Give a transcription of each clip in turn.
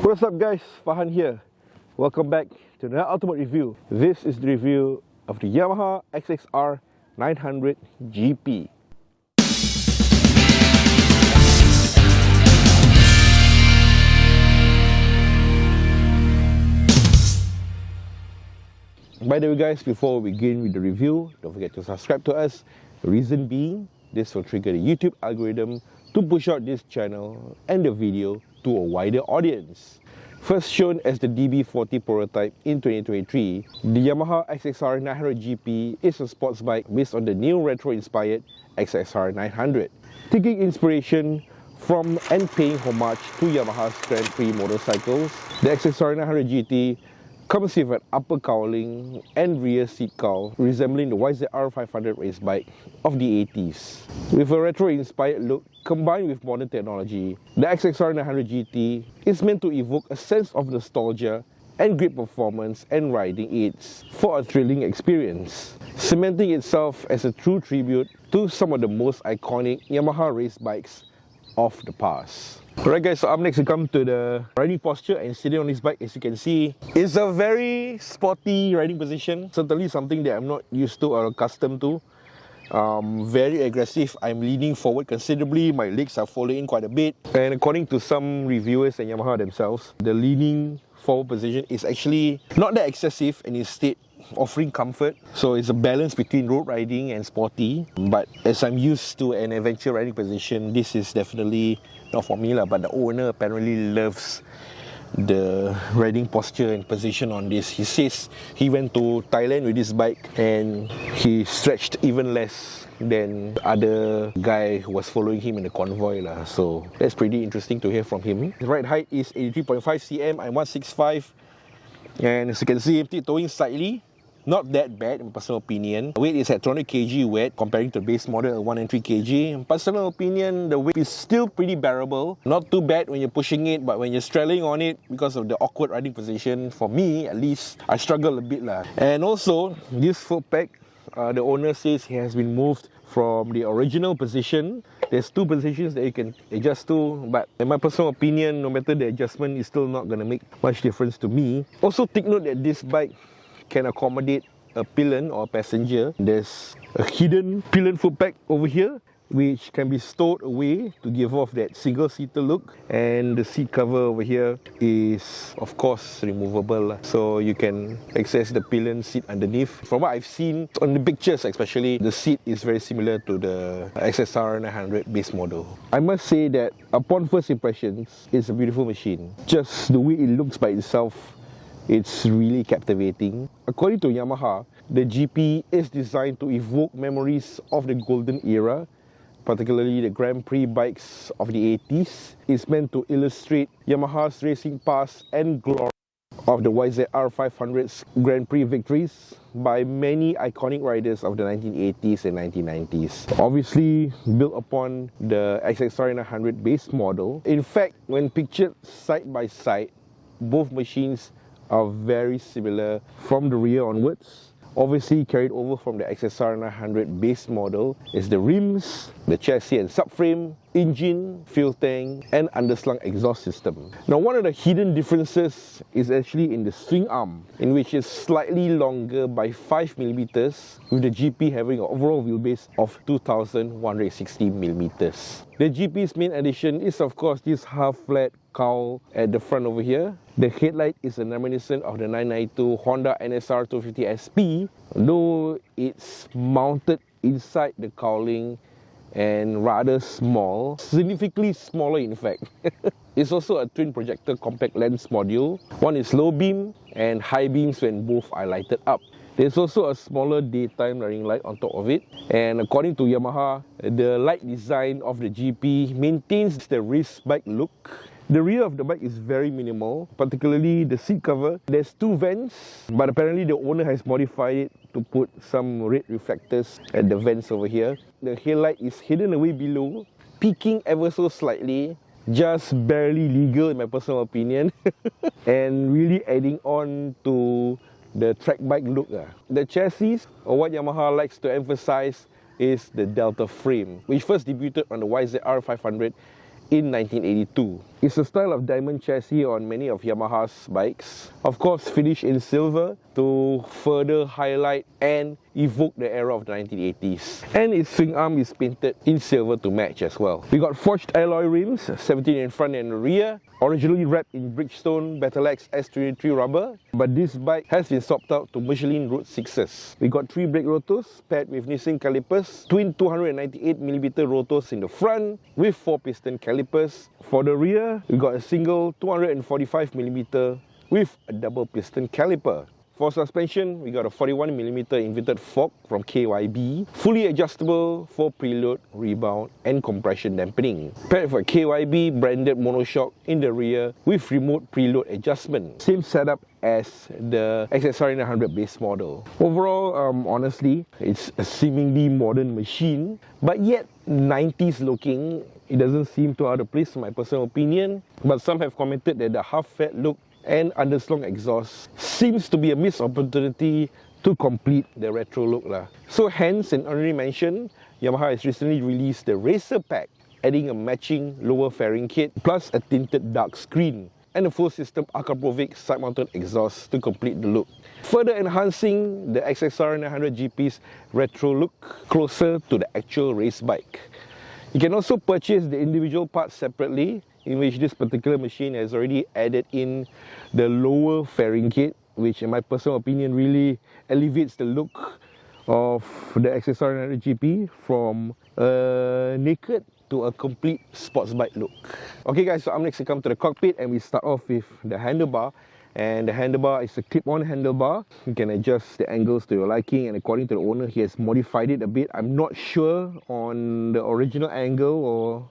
What's up guys, Fahan here. Welcome back to another ultimate review. This is the review of the Yamaha XSR900 GP. By the way guys, before we begin with the review, don't forget to subscribe to us. The reason being, this will trigger the YouTube algorithm to push out this channel and the video to a wider audience. First shown as the DB40 prototype in 2023, the Yamaha XSR900 GP is a sports bike based on the new retro-inspired XSR900. Taking inspiration from and paying homage to Yamaha's Grand Prix motorcycles, the XSR900 GT comes with an upper cowling and rear seat cowl resembling the YZR500 race bike of the 80s. With a retro-inspired look combined with modern technology, the XSR900 GT is meant to evoke a sense of nostalgia and great performance and riding aids for a thrilling experience, cementing itself as a true tribute to some of the most iconic Yamaha race bikes of the past. Alright guys, so up next we come to the riding posture and sitting on this bike. As you can see, it's a very sporty riding position. Certainly something that I'm not used to or accustomed to. Very aggressive. I'm leaning forward considerably. My legs are folding in quite a bit. And according to some reviewers and Yamaha themselves, the leaning forward position is actually not that excessive and instead offering comfort. So it's a balance between road riding and sporty. But as I'm used to an adventure riding position, this is definitely not for me lah. But the owner apparently loves the riding posture and position on this. He says he went to Thailand with this bike and he stretched even less than the other guy who was following him in the convoy lah. So that's pretty interesting to hear from him. His ride height is 83.5 cm. I'm 165, and as you can see, tiptoeing slightly. Not that bad in my personal opinion. Weight is at 200 kg weight comparing to the base model at 103 kg. In personal opinion, the weight is still pretty bearable. Not too bad when you're pushing it, but when you're straddling on it, because of the awkward riding position, for me at least, I struggle a bit lah. And also, this foot peg, the owner says he has been moved from the original position. There's two positions that you can adjust to, but in my personal opinion, no matter the adjustment, it's still not going to make much difference to me. Also take note that this bike can accommodate a pillion or a passenger. There's a hidden pillion foot peg over here which can be stowed away to give off that single-seater look, and the seat cover over here is of course removable, so you can access the pillion seat underneath. From what I've seen on the pictures especially, the seat is very similar to the XSR900 base model. I must say that upon first impressions, it's a beautiful machine. Just the way it looks by itself, it's really captivating. According to Yamaha, the GP is designed to evoke memories of the golden era, particularly the Grand Prix bikes of the 80s. It's meant to illustrate Yamaha's racing past and glory of the YZR500's Grand Prix victories by many iconic riders of the 1980s and 1990s. Obviously built upon the XSR900 base model. In fact, when pictured side by side, both machines are very similar from the rear onwards. Obviously carried over from the XSR900 base model is the rims, the chassis and subframe, engine, fuel tank and underslung exhaust system. Now one of the hidden differences is actually in the swing arm, in which is slightly longer by 5mm, with the GP having an overall wheelbase of 2,160mm. The GP's main addition is of course this half-flat cowl at the front over here. The headlight is a reminiscent of the 992 Honda NSR 250 SP, though it's mounted inside the cowling and rather small, significantly smaller in fact. It's also a twin projector compact lens module. One is low beam and high beams when both are lighted up. There's also a smaller daytime running light on top of it, and according to Yamaha, the light design of the GP maintains the race bike look. The rear of the bike is very minimal, particularly the seat cover. There's two vents, but apparently the owner has modified it to put some red reflectors at the vents over here. The headlight is hidden away below, peaking ever so slightly, just barely legal in my personal opinion, and really adding on to the track bike look. The chassis, or what Yamaha likes to emphasize, is the Delta frame, which first debuted on the YZR500 in 1982. It's a style of diamond chassis on many of Yamaha's bikes. Of course, finished in silver to further highlight and evoke the era of the 1980s. And its swing arm is painted in silver to match as well. We got forged alloy rims, 17 in front and rear, originally wrapped in Bridgestone Battleax S23 rubber, but this bike has been swapped out to Michelin Road 6s. We got 3 brake rotors paired with Nissin calipers, twin 298mm rotors in the front with 4 piston calipers. For the rear, we got a single 245mm with a double piston caliper. For suspension, we got a 41mm inverted fork from KYB, fully adjustable for preload, rebound and compression dampening. Paired for KYB branded monoshock in the rear with remote preload adjustment. Same setup as the XSR900 base model. Overall, honestly, it's a seemingly modern machine, but yet 90s looking. It doesn't seem too out of place in my personal opinion, but some have commented that the half-fat look and underslung exhaust seems to be a missed opportunity to complete the retro look lah. So hence, an already mentioned, Yamaha has recently released the Racer Pack, adding a matching lower fairing kit plus a tinted dark screen and a full system Akaprovic side-mounted exhaust to complete the look, further enhancing the XSR900 GP's retro look closer to the actual race bike. You can also purchase the individual parts separately, in which this particular machine has already added in the lower fairing kit, which in my personal opinion really elevates the look of the XSR900 GP from a naked to a complete sports bike look. Okay guys, so I'm next to come to the cockpit and we start off with the handlebar. And the handlebar is a clip-on handlebar. You can adjust the angles to your liking, and according to the owner, he has modified it a bit. I'm not sure on the original angle or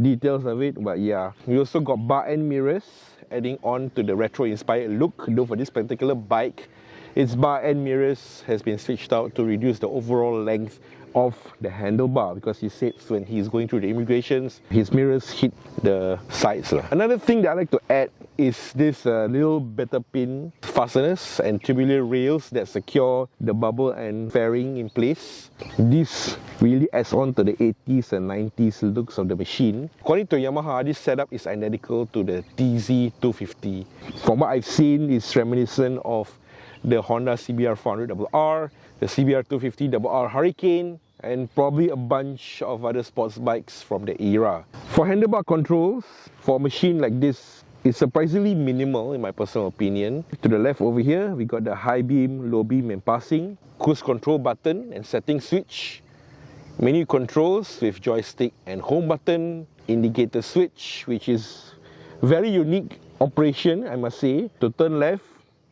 details of it, but yeah. We also got bar end mirrors, adding on to the retro-inspired look. Though for this particular bike, its bar end mirrors has been switched out to reduce the overall length of the handlebar, because he said when he's going through the immigrations, his mirrors hit the sides. Another thing that I like to add is this little better pin fasteners and tubular rails that secure the bubble and fairing in place. This really adds on to the 80s and 90s looks of the machine. According to Yamaha, this setup is identical to the TZ250. From what I've seen, it's reminiscent of the Honda CBR 400RR, the CBR 250RR Hurricane, and probably a bunch of other sports bikes from the era. For handlebar controls, for a machine like this, it's surprisingly minimal in my personal opinion. To the left over here, we got the high beam, low beam and passing, cruise control button and setting switch, menu controls with joystick and home button, indicator switch, which is very unique operation, I must say. To turn left,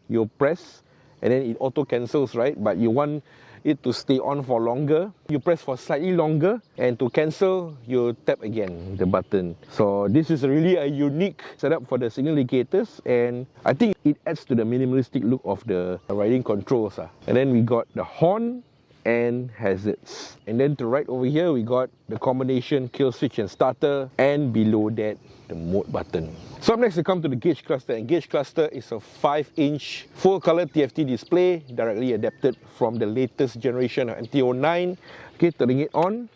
you press and then it auto cancels, right? But you want it to stay on for longer, you press for slightly longer, and to cancel, you tap again the button. So this is really a unique setup for the signal indicators, and I think it adds to the minimalistic look of the riding controls. And then we got the horn and hazards. And then to right over here, we got the combination kill switch and starter, and below that, the mode button. So up next we come to the gauge cluster, and gauge cluster is a 5-inch full color TFT display directly adapted from the latest generation of MT-09. Okay, turning it on,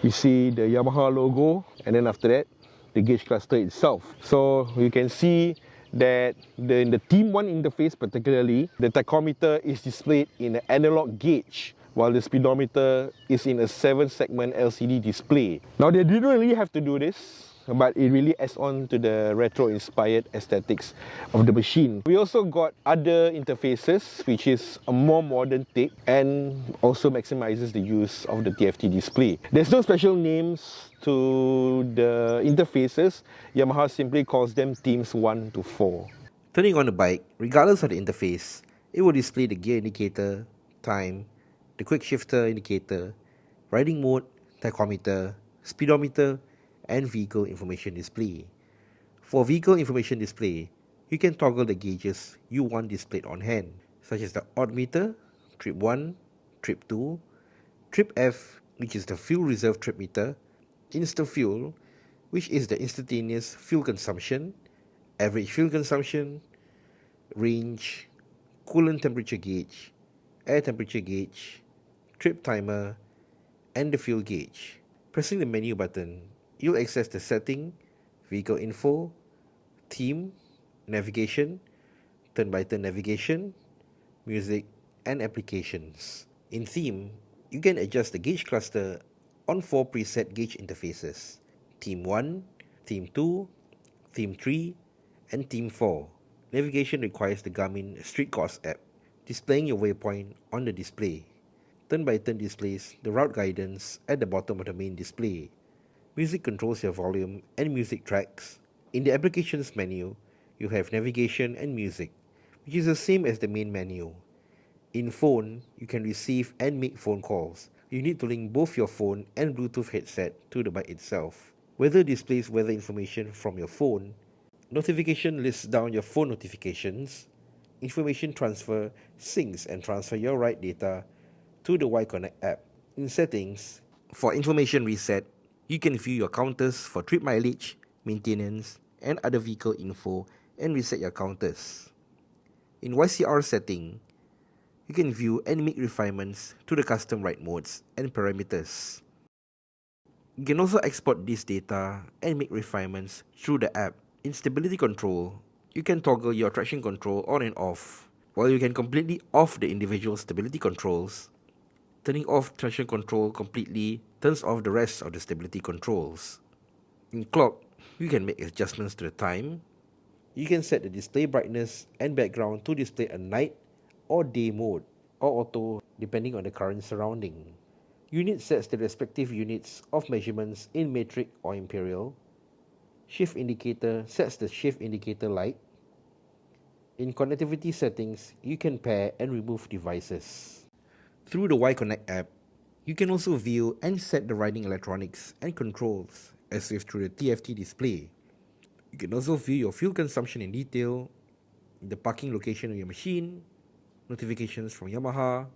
you see the Yamaha logo, and then after that, the gauge cluster itself. So you can see that in the Team 1 interface particularly, the tachometer is displayed in an analog gauge, while the speedometer is in a 7-segment LCD display. Now they didn't really have to do this, but it really adds on to the retro-inspired aesthetics of the machine. We also got other interfaces, which is a more modern take and also maximizes the use of the TFT display. There's no special names to the interfaces. Yamaha simply calls them Teams 1 to 4. Turning on the bike, regardless of the interface, it will display the gear indicator, time, the quick shifter indicator, riding mode, tachometer, speedometer, and vehicle information display. For vehicle information display, you can toggle the gauges you want displayed on hand, such as the odd meter, trip 1, trip 2, trip F, which is the fuel reserve trip meter, insta fuel, which is the instantaneous fuel consumption, average fuel consumption, range, coolant temperature gauge, air temperature gauge, trip timer, and the fuel gauge. Pressing the menu button, you'll access the setting, vehicle info, theme, navigation, turn-by-turn navigation, music, and applications. In theme, you can adjust the gauge cluster on 4 preset gauge interfaces: Theme 1, Theme 2, Theme 3, and Theme 4. Navigation requires the Garmin Street Course app, displaying your waypoint on the display. Turn-by-turn displays the route guidance at the bottom of the main display. Music controls your volume and music tracks. In the applications menu, you have navigation and music, which is the same as the main menu. In phone, you can receive and make phone calls. You need to link both your phone and Bluetooth headset to the bike itself. Weather displays weather information from your phone. Notification lists down your phone notifications. Information transfer syncs and transfer your ride data to the Y-Connect app. In settings, for information reset, you can view your counters for trip mileage, maintenance, and other vehicle info and reset your counters. In YCR setting, you can view and make refinements to the custom ride modes and parameters. You can also export this data and make refinements through the app. In stability control, you can toggle your traction control on and off, while you can completely off the individual stability controls. Turning off traction control completely turns off the rest of the stability controls. In clock, you can make adjustments to the time. You can set the display brightness and background to display a night or day mode, or auto depending on the current surrounding. Unit sets the respective units of measurements in metric or imperial. Shift indicator sets the shift indicator light. In connectivity settings, you can pair and remove devices. Through the Y-Connect app, you can also view and set the riding electronics and controls, as if through the TFT display. You can also view your fuel consumption in detail, the parking location of your machine, notifications from Yamaha,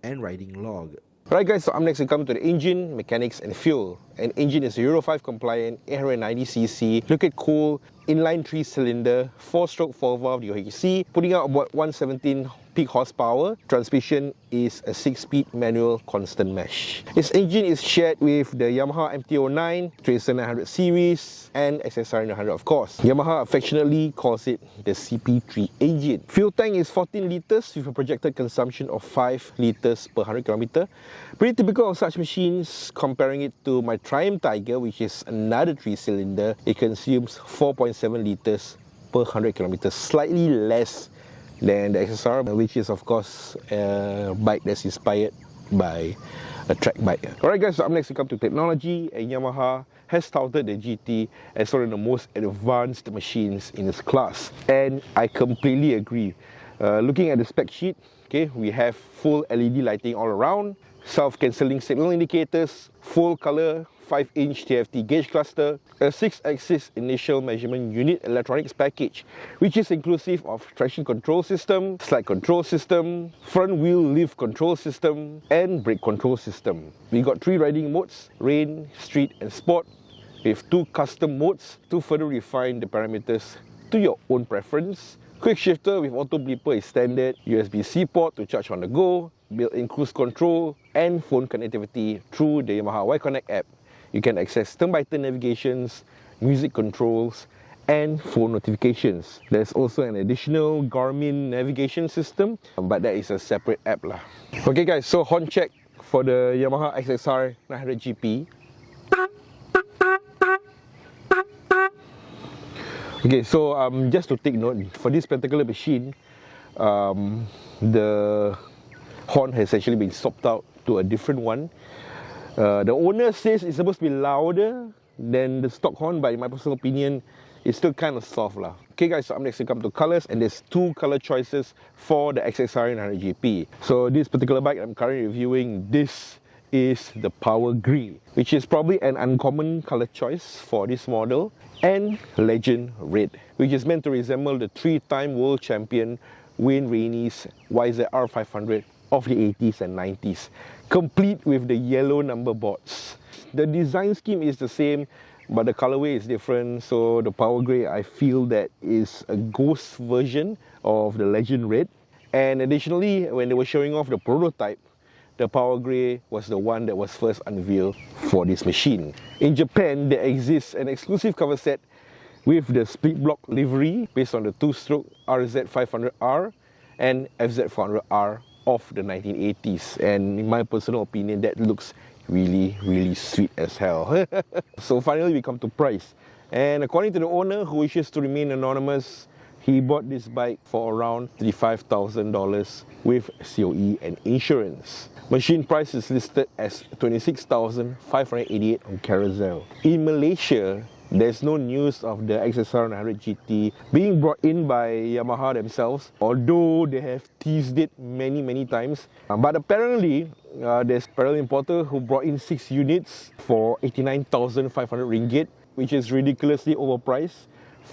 and riding log. Alright guys, so up next we come to the engine, mechanics and fuel. An engine is a Euro 5 compliant 890cc liquid cooled inline 3-cylinder 4-stroke 4-valve DOHC, putting out about 117 peak horsepower. Transmission is a 6-speed manual constant mesh. Its engine is shared with the Yamaha MT-09, XSR900 series, and XSR900 of course. Yamaha affectionately calls it the CP3 engine. Fuel tank is 14 litres with a projected consumption of 5 litres per 100 km. Pretty typical of such machines. Comparing it to my Triumph Tiger, which is another 3-cylinder, it consumes 4.7 litres per 100 km, slightly less than the XSR, which is of course a bike that's inspired by a track bike. Alright guys, so up next we come to technology, and Yamaha has touted the GT as one of the most advanced machines in its class, and I completely agree. Looking at the spec sheet, okay, we have full LED lighting all around, self-cancelling signal indicators, full color 5-inch TFT gauge cluster, a 6-axis initial measurement unit electronics package, which is inclusive of traction control system, slide control system, front wheel lift control system, and brake control system. We got 3 riding modes, rain, street, and sport, with 2 custom modes to further refine the parameters to your own preference. Quick shifter with auto bleeper is standard, USB-C port to charge on the go, built-in cruise control, and phone connectivity through the Yamaha Y-Connect app. You can access turn-by-turn navigations, music controls, and phone notifications. There's also an additional Garmin navigation system, but that is a separate app lah. Okay guys, so horn check for the Yamaha XSR900 GP. Okay, so just to take note, for this particular machine, the horn has actually been swapped out to a different one. The owner says it's supposed to be louder than the stock horn, but in my personal opinion, it's still kind of soft lah. Okay guys, so up next we come to colors, and there's 2 color choices for the XSR900 GP. So this particular bike I'm currently reviewing, this is the Power Grey, which is probably an uncommon color choice for this model, and Legend Red, which is meant to resemble the 3-time world champion Wayne Rainey's YZR 500 of the 80s and 90s, complete with the yellow number boards. The design scheme is the same, but the colorway is different. So the Power Grey, I feel that is a ghost version of the Legend Red. And additionally, when they were showing off the prototype, the Power Grey was the one that was first unveiled for this machine. In Japan, there exists an exclusive cover set with the split block livery based on the two-stroke RZ500R and FZ400R of the 1980s, and in my personal opinion that looks really sweet as hell. So finally we come to price, and according to the owner, who wishes to remain anonymous, he bought this bike for around $35,000 with COE and insurance. Machine price is listed as $26,588 on Carousel. In Malaysia, there's no news of the XSR900 GT being brought in by Yamaha themselves, although they have teased it many times. But apparently, there's a parallel importer who brought in 6 units for 89,500 ringgit, which is ridiculously overpriced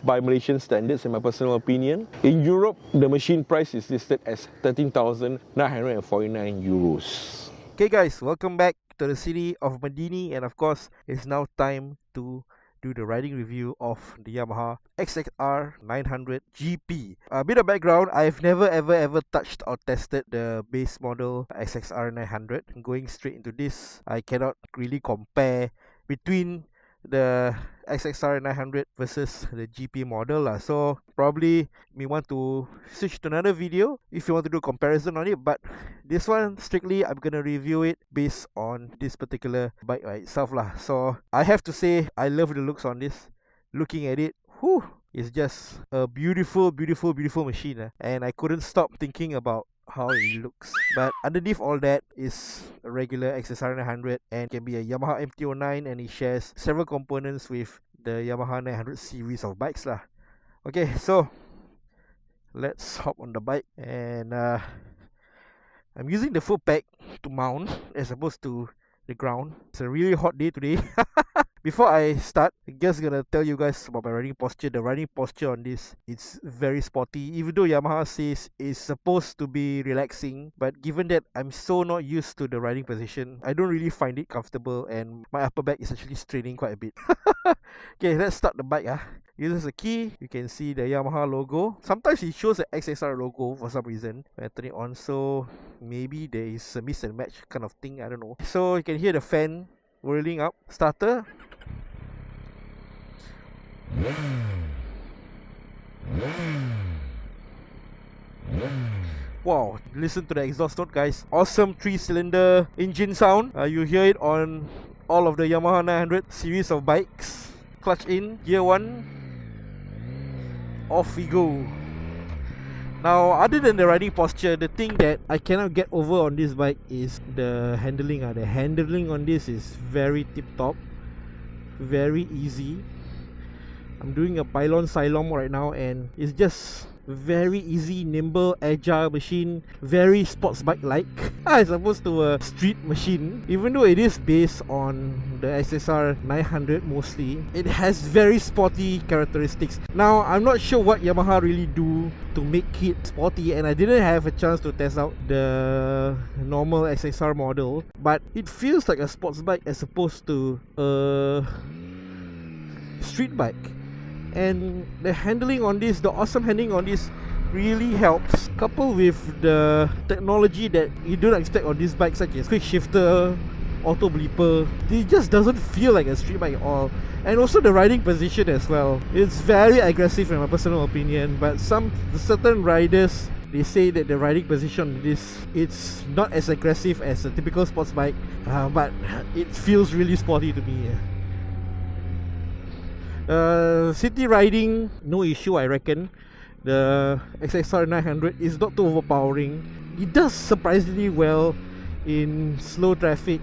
by Malaysian standards in my personal opinion. In Europe, the machine price is listed as 13,949 euros. Okay guys, welcome back to the city of Madini, and of course, it's now time to do the riding review of the Yamaha XSR900 GP. A bit of background, I've never ever touched or tested the base model XSR900. Going straight into this, I cannot really compare between the XSR900 versus the GP model lah. So probably we want to switch to another video if you want to do a comparison on it, but this one strictly I'm gonna review it based on this particular bike by itself lah. So I have to say I love the looks on this. Looking at it, whew, it's just a beautiful machine, and I couldn't stop thinking about how it looks. But underneath all that is a regular XSR900, and can be a Yamaha MT-09, and it shares several components with the Yamaha 900 series of bikes lah. Okay, so let's hop on the bike, and I'm using the full pack to mount as opposed to the ground. It's a really hot day today. Before I start, I'm just gonna tell you guys about my riding posture. The riding posture on this, it's very sporty. Even though Yamaha says it's supposed to be relaxing, but given that I'm so not used to the riding position, I don't really find it comfortable, and my upper back is actually straining quite a bit. Okay, let's start the bike. Uses a key. You can see the Yamaha logo. Sometimes it shows the XSR logo for some reason when I turn it on, so maybe there is a miss and match kind of thing, I don't know. So you can hear the fan whirling up. Starter. Wow, listen to the exhaust note guys. Awesome 3-cylinder engine sound. You hear it on all of the Yamaha 900 series of bikes. Clutch in, gear 1, off we go. Now, other than the riding posture, the thing that I cannot get over on this bike is the handling. The handling on this is very tip-top, very easy. I'm doing a pylon slalom right now, and it's just very easy, nimble, agile machine. Very sports bike-like as opposed to a street machine. Even though it is based on the XSR900 mostly, it has very sporty characteristics. Now, I'm not sure what Yamaha really do to make it sporty, and I didn't have a chance to test out the normal XSR model, but it feels like a sports bike as opposed to a street bike. And the handling on this, the awesome handling on this really helps, coupled with the technology that you don't expect on this bike, such as quick shifter, auto bleeper. It just doesn't feel like a street bike at all. And also the riding position as well. It's very aggressive in my personal opinion, but certain riders, they say that the riding position on this, it's not as aggressive as a typical sports bike, but it feels really sporty to me. City riding, no issue I reckon. The XSR900 is not too overpowering. It does surprisingly well in slow traffic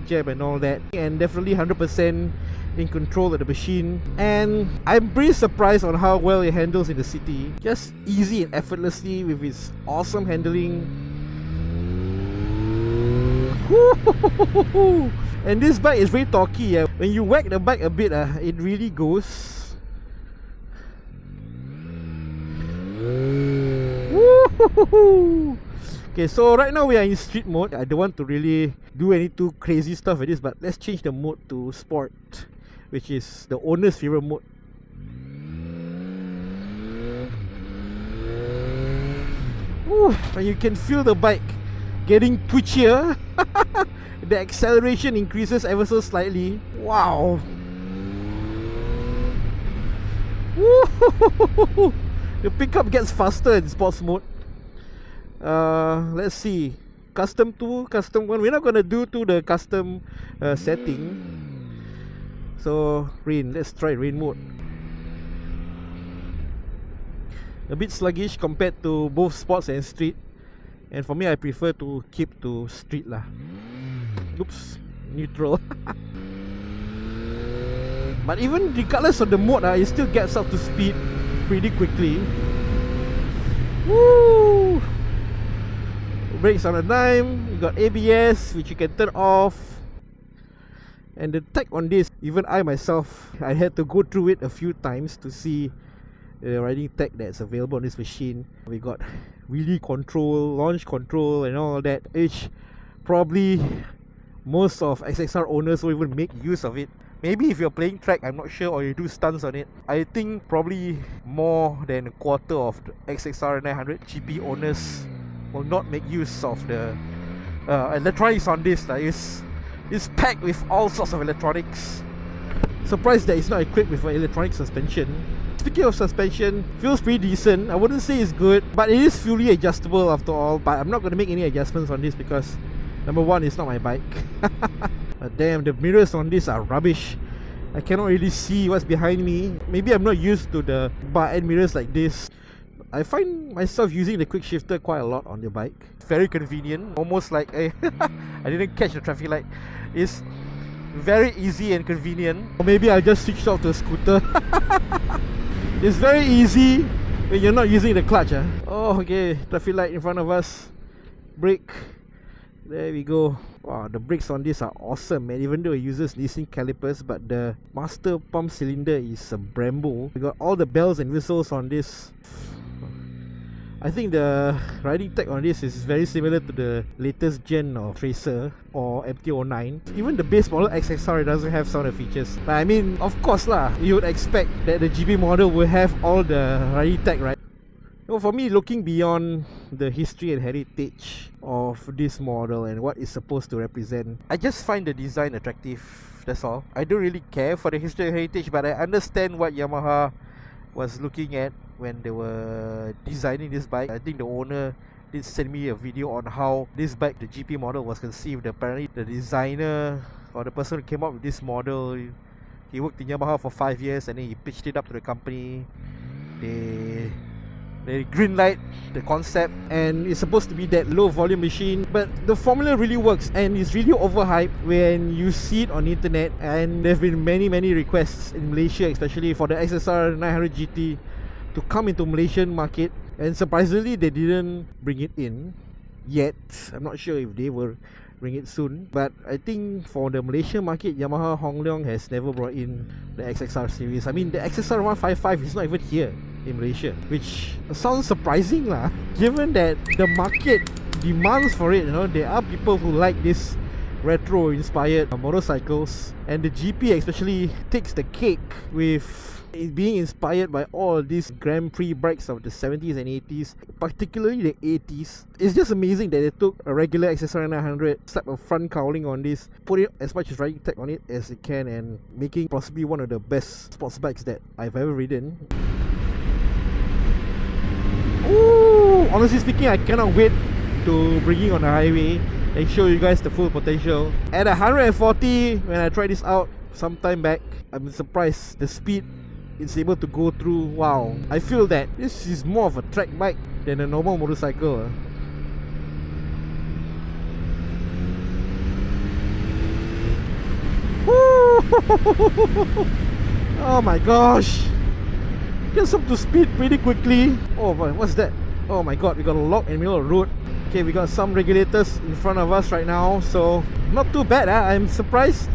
jam and all that, and definitely 100% in control of the machine. And I'm pretty surprised on how well it handles in the city. Just easy and effortlessly with its awesome handling. And this bike is very torquey. When you whack the bike a bit, it really goes. Okay, so right now we are in street mode. I don't want to really do any too crazy stuff with this, but let's change the mode to sport, which is the owner's favorite mode. And you can feel the bike getting twitchier. The acceleration increases ever so slightly. Wow. Woo! The pickup gets faster in sports mode. Let's see. Custom 2, custom 1. We're not gonna do to the custom setting. So rain, let's try rain mode. A bit sluggish compared to both sports and street. And for me, I prefer to keep to street lah. Oops, neutral. But even regardless of the mode, it still gets up to speed pretty quickly. Woo! Brakes on a dime. You got ABS, which you can turn off. And the tech on this, even I myself, I had to go through it a few times to see the riding tech that's available on this machine. We got wheelie control, launch control and all that, which probably most of XSR owners won't even make use of it. Maybe if you're playing track, I'm not sure, or you do stunts on it. I think probably more than a quarter of the XSR900 GP owners will not make use of the electronics on this. It's packed with all sorts of electronics. Surprised that it's not equipped with an electronic suspension. Speaking of suspension, feels pretty decent. I wouldn't say it's good, but it is fully adjustable after all. But I'm not going to make any adjustments on this because number one, it's not my bike. Damn, the mirrors on this are rubbish. I cannot really see what's behind me. Maybe I'm not used to the bar end mirrors like this. I find myself using the quick shifter quite a lot on the bike. Very convenient, almost like I didn't catch the traffic light. It's very easy and convenient. Or maybe I just switched out to a scooter. It's very easy when you're not using the clutch. Oh, okay, traffic light in front of us. Brake. There we go. Wow, the brakes on this are awesome, man. Even though it uses leasing calipers, but the master pump cylinder is a Brembo. We got all the bells and whistles on this. I think the riding tech on this is very similar to the latest gen of Tracer or MT-09. Even the base model XSR doesn't have some of the features. But I mean, of course lah, you would expect that the GP model will have all the riding tech, right? Well, for me, looking beyond the history and heritage of this model and what it's supposed to represent, I just find the design attractive, that's all. I don't really care for the history and heritage, but I understand what Yamaha was looking at when they were designing this bike. I think the owner did send me a video on how this bike, the GP model, was conceived. Apparently the designer or the person who came up with this model, he worked in Yamaha for 5 years and then he pitched it up to the company. They greenlight the concept, and it's supposed to be that low volume machine, but the formula really works and it's really overhyped when you see it on the internet. And there have been many requests in Malaysia, especially for the XSR900 GT to come into Malaysian market, and surprisingly they didn't bring it in yet. I'm not sure if they will bring it soon, but I think for the Malaysian market, Yamaha Hong Leong has never brought in the XSR series. I mean, the XSR155 is not even here in Malaysia, which sounds surprising lah, given that the market demands for it. You know, there are people who like this retro inspired motorcycles, and the GP especially takes the cake with it being inspired by all these Grand Prix bikes of the 70s and 80s, particularly the 80s. It's just amazing that they took a regular XSR900, slapped a front cowling on this, put it as much as riding tech on it as it can, and making possibly one of the best sports bikes that I've ever ridden. Ooh, honestly speaking, I cannot wait to bring it on the highway and show you guys the full potential. At 140, when I tried this out some time back, I'm surprised the speed it's able to go through. Wow, I feel that this is more of a track bike than a normal motorcycle. Oh my gosh, gets up to speed pretty quickly. Oh boy, what's that? Oh my god, we got a lock in the middle of the road. Okay, we got some regulators in front of us right now, so not too bad. I'm surprised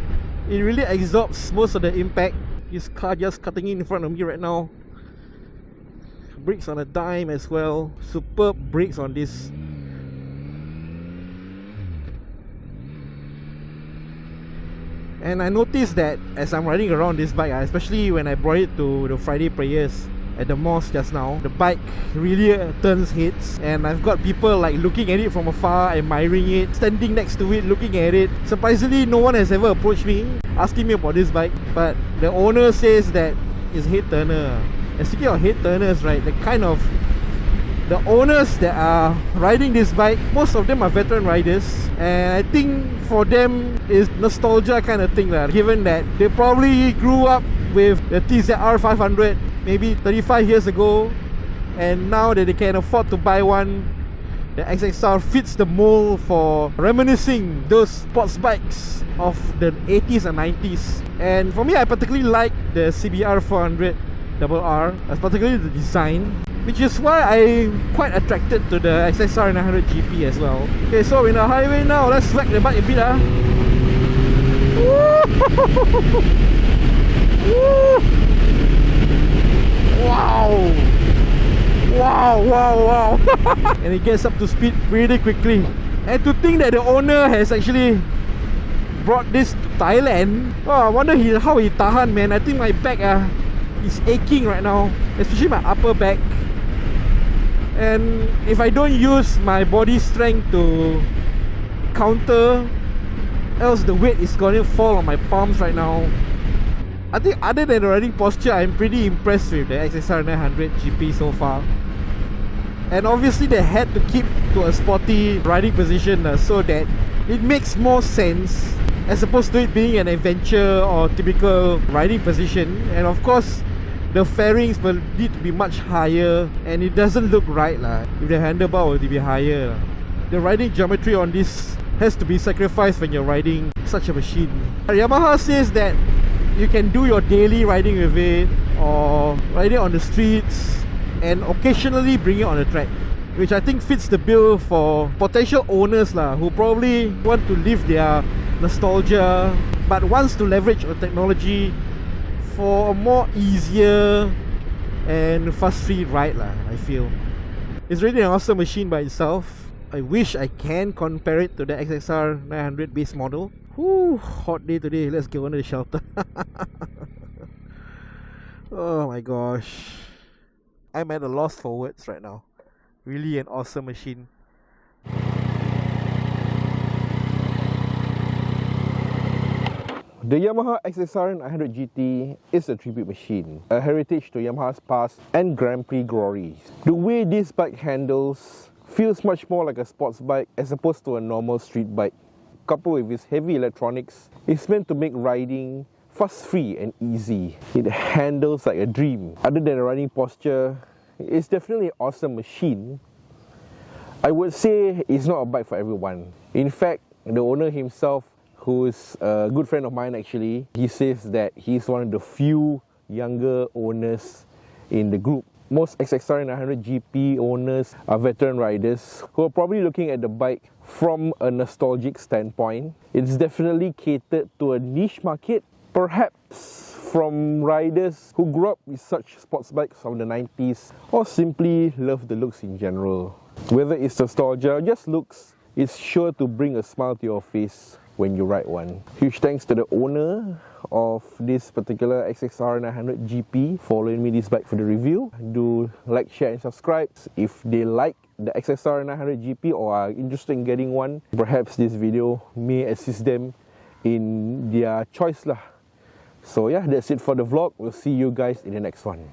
it really absorbs most of the impact. This car just cutting in front of me right now. Brakes on a dime as well. Superb brakes on this. And I noticed that as I'm riding around this bike, especially when I brought it to the Friday prayers, at the mosque just now. The bike really turns heads, and I've got people like looking at it from afar, admiring it, standing next to it, looking at it. Surprisingly, no one has ever approached me asking me about this bike, but the owner says that it's head turner. And speaking of head turners, right, the owners that are riding this bike, most of them are veteran riders, and I think for them it's nostalgia kind of thing, given that they probably grew up with the TZR 500 maybe 35 years ago, and now that they can afford to buy one, the XSR fits the mold for reminiscing those sports bikes of the 80s and 90s. And for me, I particularly like the CBR 400 RR, particularly the design, which is why I'm quite attracted to the XSR900 GP as well. Okay, so we're in the highway now. Let's slack the bike a bit. Wow! Wow! And it gets up to speed really quickly. And to think that the owner has actually brought this to Thailand. Oh, I wonder how he tahan, man. I think my back is aching right now, especially my upper back. And if I don't use my body strength to counter, else the weight is going to fall on my palms right now. I think other than the riding posture, I'm pretty impressed with the XSR900 GP so far. And obviously they had to keep to a sporty riding position so that it makes more sense as opposed to it being an adventure or typical riding position. And of course, the fairings will need to be much higher, and it doesn't look right if the handlebar will be higher. The riding geometry on this has to be sacrificed when you're riding such a machine. Yamaha says that you can do your daily riding with it, or ride it on the streets, and occasionally bring it on the track, which I think fits the bill for potential owners who probably want to live their nostalgia but wants to leverage on technology for a more easier and fuss-free ride I feel. It's really an awesome machine by itself. I wish I can compare it to the XSR900 base model. Whew, hot day today. Let's go under the shelter. Oh my gosh, I'm at a loss for words right now. Really an awesome machine. The Yamaha XSR900 GT is a tribute machine, a heritage to Yamaha's past and Grand Prix glories. The way this bike handles feels much more like a sports bike as opposed to a normal street bike. Coupled with its heavy electronics, it's meant to make riding fuss-free and easy. It handles like a dream. Other than the riding posture, it's definitely an awesome machine. I would say it's not a bike for everyone. In fact, the owner himself, who is a good friend of mine actually, he says that he's one of the few younger owners in the group. Most XSR900 GP owners are veteran riders who are probably looking at the bike from a nostalgic standpoint. It's definitely catered to a niche market, perhaps from riders who grew up with such sports bikes from the 90s or simply love the looks in general. Whether it's nostalgia or just looks, it's sure to bring a smile to your face when you ride one. Huge thanks to the owner of this particular XSR900 GP for allowing me this bike for the review. Do like, share and subscribe. If they like the XSR900 GP or are interested in getting one, perhaps this video may assist them in their choice So yeah, that's it for the vlog. We'll see you guys in the next one.